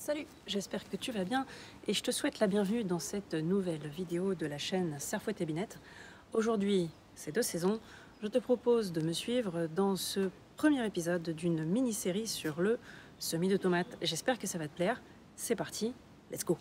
Salut, j'espère que tu vas bien et je te souhaite la bienvenue dans cette nouvelle vidéo de la chaîne Serfouette et Binette. Aujourd'hui, c'est 2 saisons, je te propose de me suivre dans ce premier épisode d'une mini-série sur le semis de tomates. J'espère que ça va te plaire. C'est parti, let's go!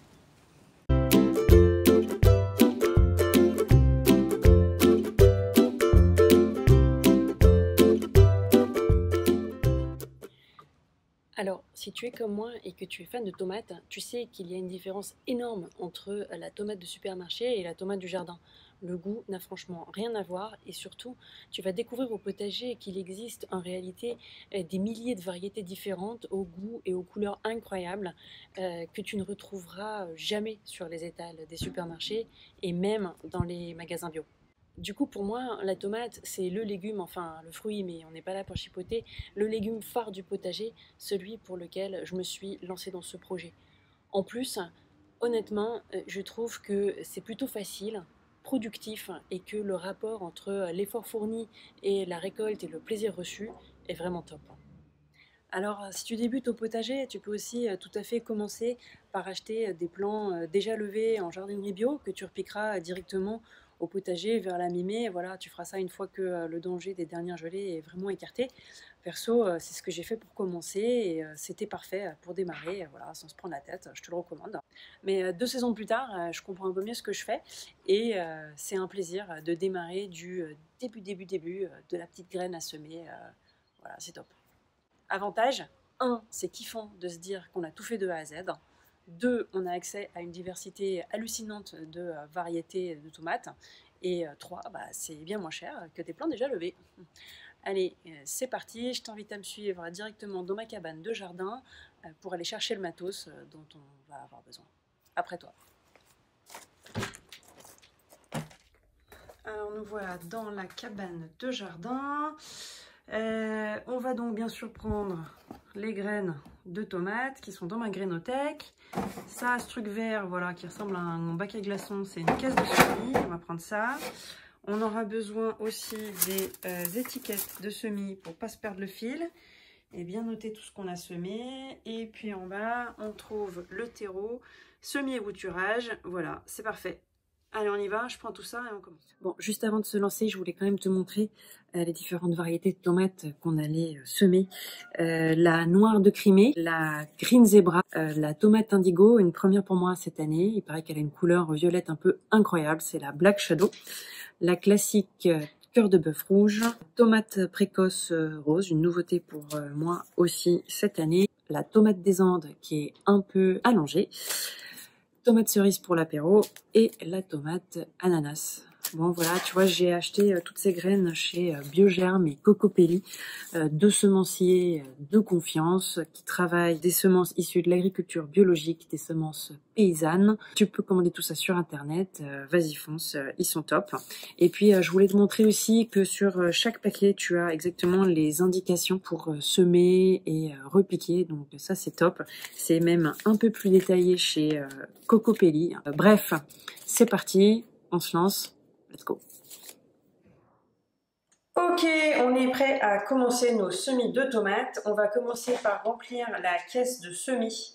Alors, si tu es comme moi et que tu es fan de tomates, tu sais qu'il y a une différence énorme entre la tomate de supermarché et la tomate du jardin. Le goût n'a franchement rien à voir et surtout, tu vas découvrir au potager qu'il existe en réalité des milliers de variétés différentes au goût et aux couleurs incroyables que tu ne retrouveras jamais sur les étals des supermarchés et même dans les magasins bio. Du coup, pour moi, la tomate, c'est le légume, enfin le fruit, mais on n'est pas là pour chipoter, le légume phare du potager, celui pour lequel je me suis lancée dans ce projet. En plus, honnêtement, je trouve que c'est plutôt facile, productif, et que le rapport entre l'effort fourni et la récolte et le plaisir reçu est vraiment top. Alors, si tu débutes au potager, tu peux aussi tout à fait commencer par acheter des plants déjà levés en jardinerie bio que tu repiqueras directement au potager vers la mi-mai. Voilà, tu feras ça une fois que le danger des dernières gelées est vraiment écarté. Perso, c'est ce que j'ai fait pour commencer et c'était parfait pour démarrer, voilà, sans se prendre la tête, je te le recommande. Mais 2 saisons plus tard, je comprends un peu mieux ce que je fais et c'est un plaisir de démarrer du début de la petite graine à semer. Voilà, c'est top. Avantage, 1, c'est kiffant de se dire qu'on a tout fait de A à Z. 2, on a accès à une diversité hallucinante de variétés de tomates. Et 3, c'est bien moins cher que des plants déjà levés. Allez, c'est parti, je t'invite à me suivre directement dans ma cabane de jardin pour aller chercher le matos dont on va avoir besoin. Après toi. Alors nous voilà dans la cabane de jardin. On va donc bien sûr prendre les graines de tomates qui sont dans ma grainothèque. Ça, ce truc vert, voilà, qui ressemble à un bac à glaçons, c'est une caisse de semis. On va prendre ça. On aura besoin aussi des étiquettes de semis pour pas se perdre le fil et bien noter tout ce qu'on a semé. Et puis en bas, on trouve le terreau, semis et bouturage. Voilà, c'est parfait. Allez, on y va, je prends tout ça et on commence. Bon, juste avant de se lancer, je voulais quand même te montrer les différentes variétés de tomates qu'on allait semer. La noire de Crimée, la Green Zebra, la tomate indigo, une première pour moi cette année. Il paraît qu'elle a une couleur violette un peu incroyable, c'est la Black Shadow. La classique cœur de bœuf rouge, tomate précoce rose, une nouveauté pour moi aussi cette année. La tomate des Andes qui est un peu allongée. Tomate cerise pour l'apéro et la tomate ananas. Bon voilà, tu vois, j'ai acheté toutes ces graines chez Biogerm et Cocopelli, 2 semenciers de confiance qui travaillent des semences issues de l'agriculture biologique, des semences paysannes. Tu peux commander tout ça sur internet, vas-y fonce, ils sont top. Et puis je voulais te montrer aussi que sur chaque paquet, tu as exactement les indications pour semer et repiquer, donc ça c'est top. C'est même un peu plus détaillé chez Cocopelli. Bref, c'est parti, on se lance. Let's go. Ok, on est prêt à commencer nos semis de tomates. On va commencer par remplir la caisse de semis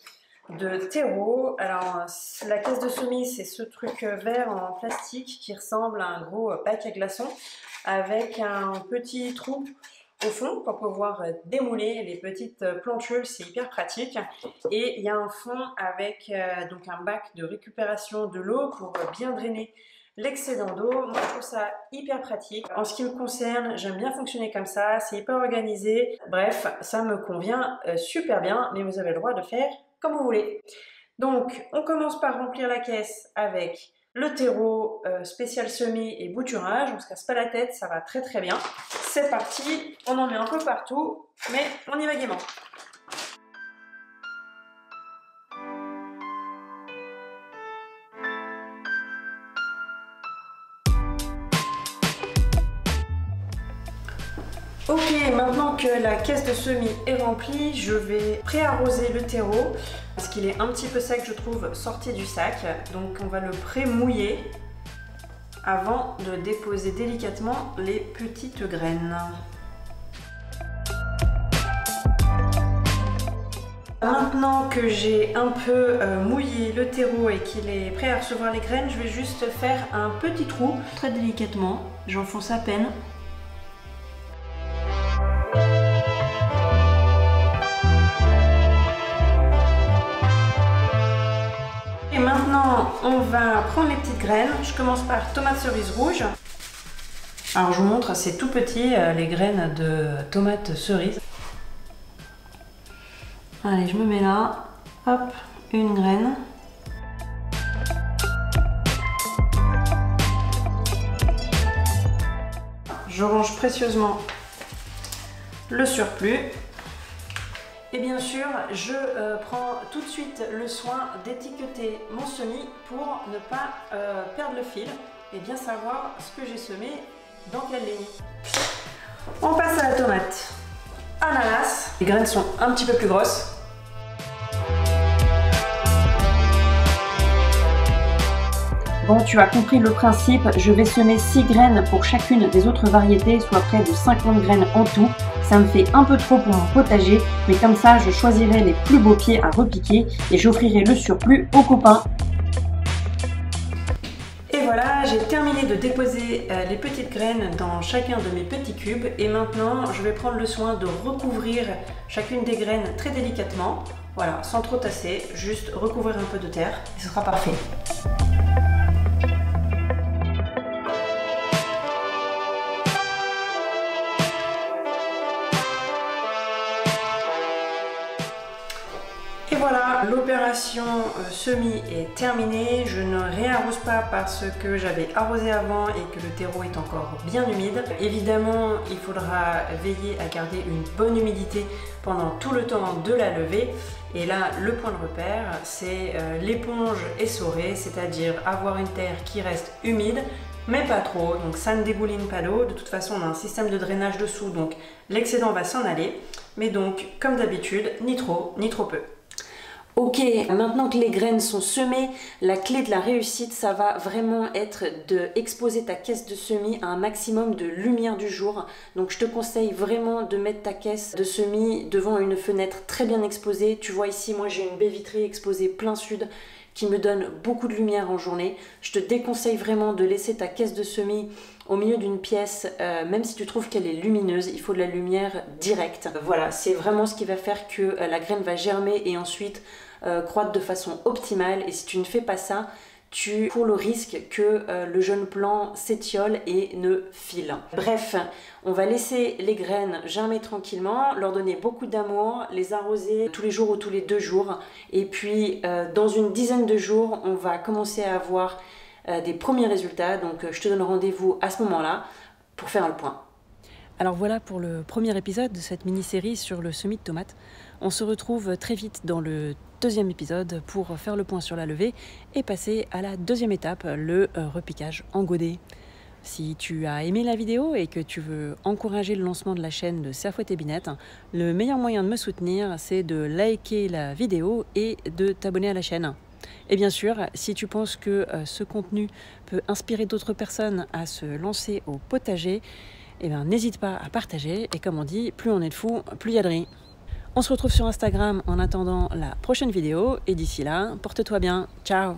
de terreau. Alors, la caisse de semis, c'est ce truc vert en plastique qui ressemble à un gros bac à glaçons avec un petit trou au fond pour pouvoir démouler les petites plantules, c'est hyper pratique. Et il y a un fond avec donc un bac de récupération de l'eau pour bien drainer l'excédent d'eau. Moi je trouve ça hyper pratique. En ce qui me concerne, j'aime bien fonctionner comme ça, c'est hyper organisé. Bref, ça me convient super bien, mais vous avez le droit de faire comme vous voulez. Donc on commence par remplir la caisse avec le terreau spécial semis et bouturage. On se casse pas la tête, ça va très très bien. C'est parti, on en met un peu partout, mais on y va gaiement. Ok, maintenant que la caisse de semis est remplie, je vais pré-arroser le terreau parce qu'il est un petit peu sec, je trouve, sorti du sac. Donc on va le pré-mouiller avant de déposer délicatement les petites graines. Maintenant que j'ai un peu mouillé le terreau et qu'il est prêt à recevoir les graines, je vais juste faire un petit trou, très délicatement, j'enfonce à peine. Et maintenant, on va prendre les petites graines. Je commence par tomate cerise rouge. Alors je vous montre, c'est tout petit, les graines de tomates cerises. Allez, je me mets là, hop, une graine. Je range précieusement le surplus. Et bien sûr, je prends tout de suite le soin d'étiqueter mon semis pour ne pas perdre le fil et bien savoir ce que j'ai semé dans quelle ligne. On passe à la tomate ananas. Les graines sont un petit peu plus grosses. Bon, tu as compris le principe, je vais semer 6 graines pour chacune des autres variétés, soit près de 50 graines en tout. Ça me fait un peu trop pour mon potager, mais comme ça, je choisirai les plus beaux pieds à repiquer et j'offrirai le surplus aux copains. Et voilà, j'ai terminé de déposer les petites graines dans chacun de mes petits cubes et maintenant, je vais prendre le soin de recouvrir chacune des graines très délicatement. Voilà, sans trop tasser, juste recouvrir un peu de terre et ce sera parfait. Et voilà, l'opération semis est terminée. Je ne réarrose pas parce que j'avais arrosé avant et que le terreau est encore bien humide. Évidemment, il faudra veiller à garder une bonne humidité pendant tout le temps de la levée. Et là, le point de repère, c'est l'éponge essorée, c'est-à-dire avoir une terre qui reste humide, mais pas trop, donc ça ne débouline pas l'eau. De toute façon, on a un système de drainage dessous, donc l'excédent va s'en aller. Mais donc, comme d'habitude, ni trop peu. Ok, maintenant que les graines sont semées, la clé de la réussite, ça va vraiment être d'exposer ta caisse de semis à un maximum de lumière du jour. Donc je te conseille vraiment de mettre ta caisse de semis devant une fenêtre très bien exposée. Tu vois ici, moi j'ai une baie vitrée exposée plein sud qui me donne beaucoup de lumière en journée. Je te déconseille vraiment de laisser ta caisse de semis au milieu d'une pièce, même si tu trouves qu'elle est lumineuse, il faut de la lumière directe. Voilà, c'est vraiment ce qui va faire que la graine va germer et ensuite croître de façon optimale. Et si tu ne fais pas ça, tu cours le risque que le jeune plant s'étiole et ne file. Bref, on va laisser les graines germer tranquillement, leur donner beaucoup d'amour, les arroser tous les jours ou tous les 2 jours. Et puis, dans une dizaine de jours, on va commencer à avoir des premiers résultats. Donc, je te donne rendez-vous à ce moment-là pour faire le point. Alors voilà pour le premier épisode de cette mini-série sur le semis de tomates. On se retrouve très vite dans le deuxième épisode pour faire le point sur la levée et passer à la deuxième étape, le repiquage en godet. Si tu as aimé la vidéo et que tu veux encourager le lancement de la chaîne de Serfouette et Binette, le meilleur moyen de me soutenir, c'est de liker la vidéo et de t'abonner à la chaîne. Et bien sûr, si tu penses que ce contenu peut inspirer d'autres personnes à se lancer au potager, eh bien, n'hésite pas à partager. Et comme on dit, plus on est de fous, plus il y a de riz. On se retrouve sur Instagram en attendant la prochaine vidéo. Et d'ici là, porte-toi bien. Ciao!